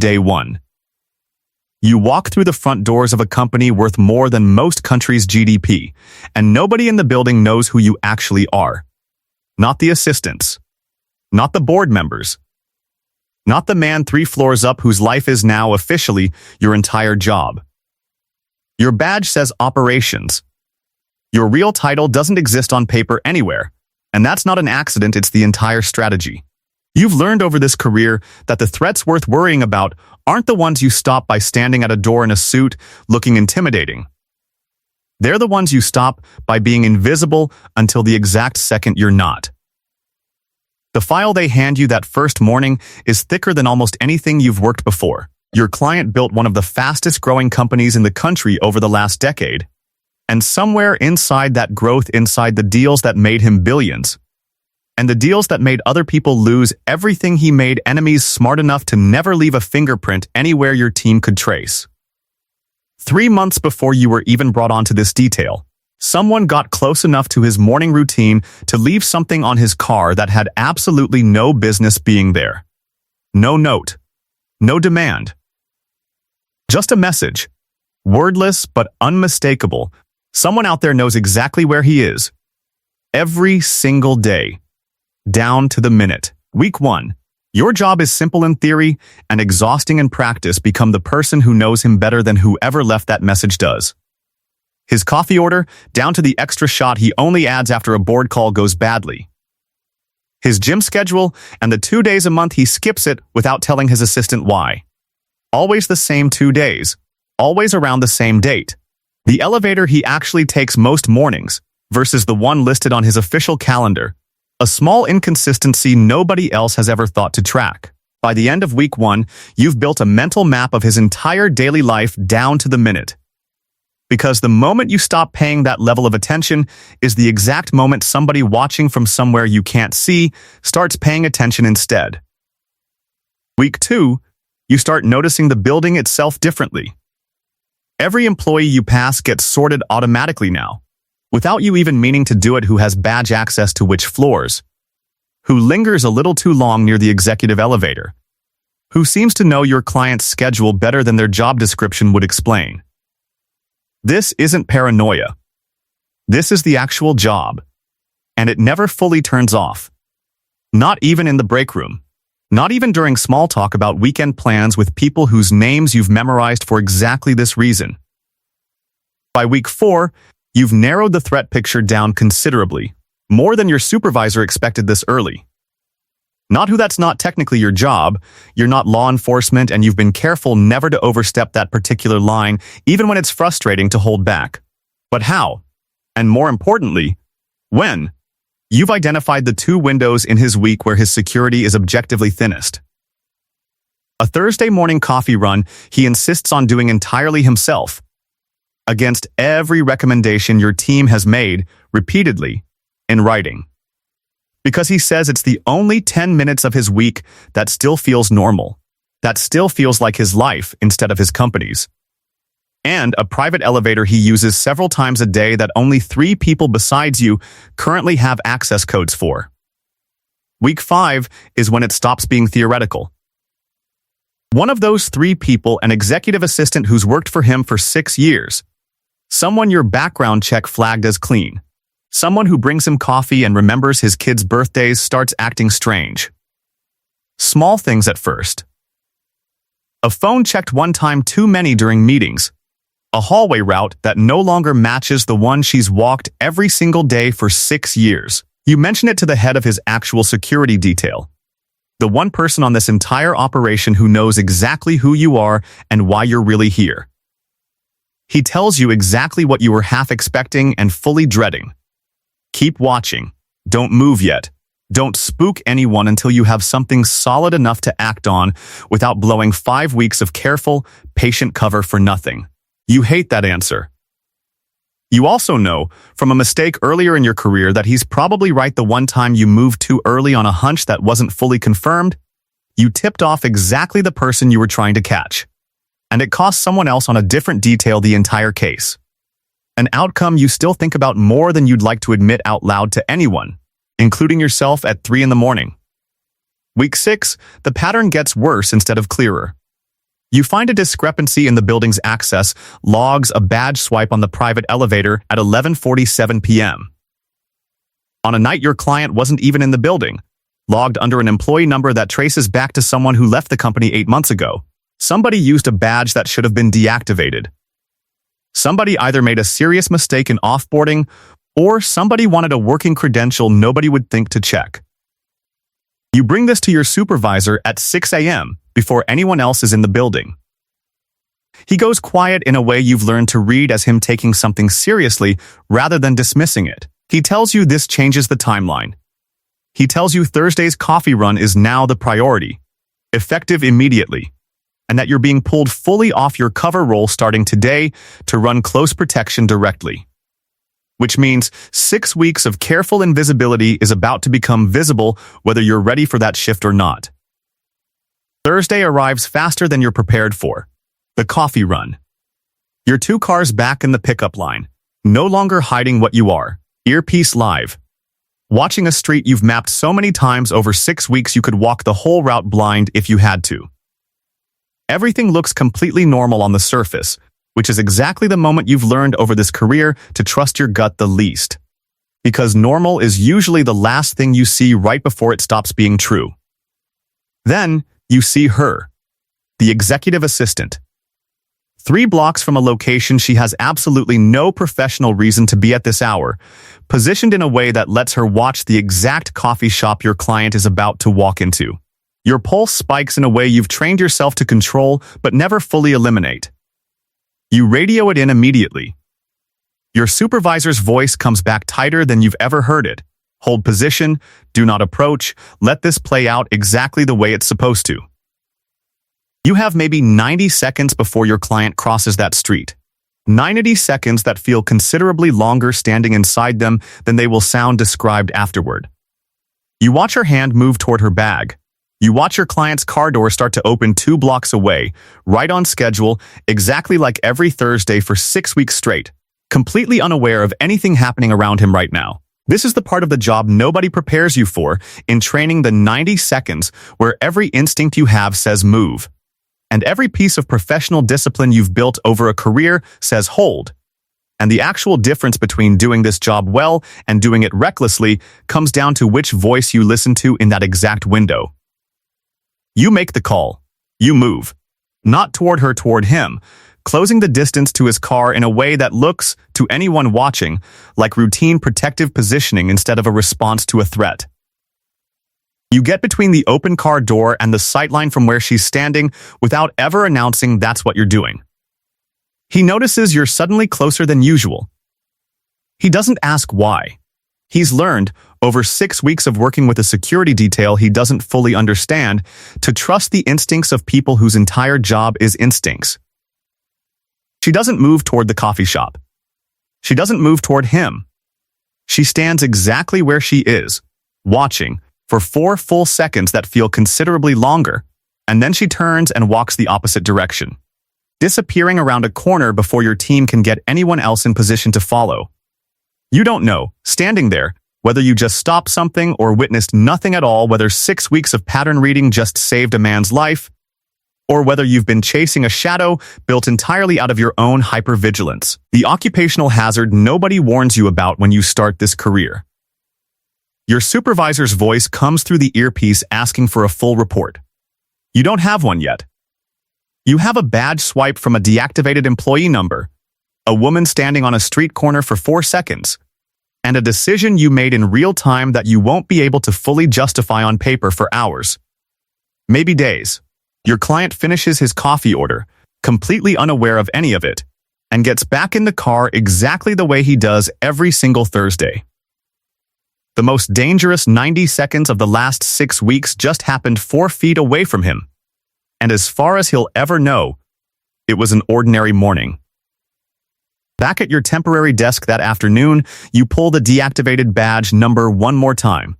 Day 1. You walk through the front doors of a company worth more than most countries' GDP, and nobody in the building knows who you actually are. Not the assistants. Not the board members. Not the man 3 floors up whose life is now officially your entire job. Your badge says operations. Your real title doesn't exist on paper anywhere, and that's not an accident, it's the entire strategy. You've learned over this career that the threats worth worrying about aren't the ones you stop by standing at a door in a suit looking intimidating. They're the ones you stop by being invisible until the exact second you're not. The file they hand you that first morning is thicker than almost anything you've worked before. Your client built one of the fastest growing companies in the country over the last decade. And somewhere inside that growth, inside the deals that made him billions, and the deals that made other people lose everything, he made enemies smart enough to never leave a fingerprint anywhere your team could trace. 3 months before you were even brought onto this detail, someone got close enough to his morning routine to leave something on his car that had absolutely no business being there. No note. No demand. Just a message. Wordless but unmistakable. Someone out there knows exactly where he is. Every single day. Down to the minute. Week 1. Your job is simple in theory and exhausting in practice. Become the person who knows him better than whoever left that message does. His coffee order, down to the extra shot he only adds after a board call goes badly. His gym schedule, and the 2 days a month he skips it without telling his assistant why. Always the same 2 days. Always around the same date. The elevator he actually takes most mornings versus the one listed on his official calendar. A small inconsistency nobody else has ever thought to track. By the end of week 1, you've built a mental map of his entire daily life down to the minute. Because the moment you stop paying that level of attention is the exact moment somebody watching from somewhere you can't see starts paying attention instead. Week 2, you start noticing the building itself differently. Every employee you pass gets sorted automatically now, without you even meaning to do it. Who has badge access to which floors? Who lingers a little too long near the executive elevator? Who seems to know your client's schedule better than their job description would explain? This isn't paranoia. This is the actual job, and it never fully turns off. Not even in the break room. Not even during small talk about weekend plans with people whose names you've memorized for exactly this reason. By week 4, you've narrowed the threat picture down considerably, more than your supervisor expected this early. Not who that's not technically your job, you're not law enforcement, and you've been careful never to overstep that particular line, even when it's frustrating to hold back. But how? And more importantly, when? You've identified the 2 windows in his week where his security is objectively thinnest. A Thursday morning coffee run he insists on doing entirely himself, against every recommendation your team has made, repeatedly, in writing. Because he says it's the only 10 minutes of his week that still feels normal, that still feels like his life instead of his company's. And a private elevator he uses several times a day that only 3 people besides you currently have access codes for. Week 5 is when it stops being theoretical. One of those 3 people, an executive assistant who's worked for him for 6 years. Someone your background check flagged as clean. Someone who brings him coffee and remembers his kids' birthdays, starts acting strange. Small things at first. A phone checked one time too many during meetings. A hallway route that no longer matches the one she's walked every single day for 6 years. You mention it to the head of his actual security detail. The one person on this entire operation who knows exactly who you are and why you're really here. He tells you exactly what you were half expecting and fully dreading. Keep watching. Don't move yet. Don't spook anyone until you have something solid enough to act on without blowing 5 weeks of careful, patient cover for nothing. You hate that answer. You also know, from a mistake earlier in your career, that he's probably right. The one time you moved too early on a hunch that wasn't fully confirmed, you tipped off exactly the person you were trying to catch. And it cost someone else on a different detail the entire case. An outcome you still think about more than you'd like to admit out loud to anyone, including yourself at 3 in the morning. Week 6, the pattern gets worse instead of clearer. You find a discrepancy in the building's access logs, a badge swipe on the private elevator at 11:47 p.m. On a night your client wasn't even in the building, logged under an employee number that traces back to someone who left the company 8 months ago. Somebody used a badge that should have been deactivated. Somebody either made a serious mistake in offboarding, or somebody wanted a working credential nobody would think to check. You bring this to your supervisor at 6 a.m. before anyone else is in the building. He goes quiet in a way you've learned to read as him taking something seriously rather than dismissing it. He tells you this changes the timeline. He tells you Thursday's coffee run is now the priority, effective immediately, and that you're being pulled fully off your cover role starting today to run close protection directly. Which means 6 weeks of careful invisibility is about to become visible whether you're ready for that shift or not. Thursday arrives faster than you're prepared for. The coffee run. You're 2 cars back in the pickup line, no longer hiding what you are, earpiece live. Watching a street you've mapped so many times over 6 weeks you could walk the whole route blind if you had to. Everything looks completely normal on the surface, which is exactly the moment you've learned over this career to trust your gut the least. Because normal is usually the last thing you see right before it stops being true. Then, you see her, the executive assistant. 3 blocks from a location she has absolutely no professional reason to be at this hour, positioned in a way that lets her watch the exact coffee shop your client is about to walk into. Your pulse spikes in a way you've trained yourself to control but never fully eliminate. You radio it in immediately. Your supervisor's voice comes back tighter than you've ever heard it. Hold position, do not approach, let this play out exactly the way it's supposed to. You have maybe 90 seconds before your client crosses that street. 90 seconds that feel considerably longer standing inside them than they will sound described afterward. You watch her hand move toward her bag. You watch your client's car door start to open 2 blocks away, right on schedule, exactly like every Thursday for 6 weeks straight, completely unaware of anything happening around him right now. This is the part of the job nobody prepares you for in training, the 90 seconds where every instinct you have says move. And every piece of professional discipline you've built over a career says hold. And the actual difference between doing this job well and doing it recklessly comes down to which voice you listen to in that exact window. You make the call. You move. Not toward her, toward him, closing the distance to his car in a way that looks, to anyone watching, like routine protective positioning instead of a response to a threat. You get between the open car door and the sightline from where she's standing without ever announcing that's what you're doing. He notices you're suddenly closer than usual. He doesn't ask why. He's learned, over 6 weeks of working with a security detail he doesn't fully understand, to trust the instincts of people whose entire job is instincts. She doesn't move toward the coffee shop. She doesn't move toward him. She stands exactly where she is, watching, for 4 full seconds that feel considerably longer, and then she turns and walks the opposite direction, disappearing around a corner before your team can get anyone else in position to follow. You don't know, standing there, whether you just stopped something or witnessed nothing at all, whether 6 weeks of pattern reading just saved a man's life, or whether you've been chasing a shadow built entirely out of your own hypervigilance, the occupational hazard nobody warns you about when you start this career. Your supervisor's voice comes through the earpiece asking for a full report. You don't have one yet. You have a badge swipe from a deactivated employee number, a woman standing on a street corner for 4 seconds, and a decision you made in real time that you won't be able to fully justify on paper for hours, maybe days. Your client finishes his coffee order, completely unaware of any of it, and gets back in the car exactly the way he does every single Thursday. The most dangerous 90 seconds of the last 6 weeks just happened 4 feet away from him. And as far as he'll ever know, it was an ordinary morning. Back at your temporary desk that afternoon, you pull the deactivated badge number one more time,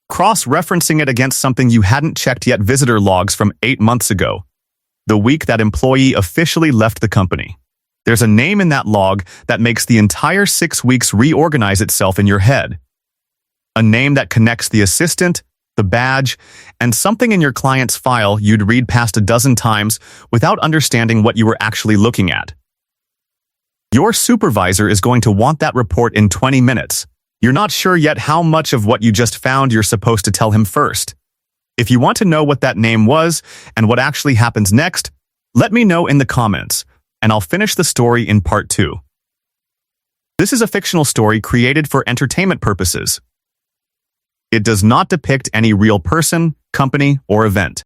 cross-referencing it against something you hadn't checked yet, visitor logs from 8 months ago, the week that employee officially left the company. There's a name in that log that makes the entire 6 weeks reorganize itself in your head. A name that connects the assistant, the badge, and something in your client's file you'd read past a dozen times without understanding what you were actually looking at. Your supervisor is going to want that report in 20 minutes. You're not sure yet how much of what you just found you're supposed to tell him first. If you want to know what that name was and what actually happens next, let me know in the comments, and I'll finish the story in part 2. This is a fictional story created for entertainment purposes. It does not depict any real person, company, or event.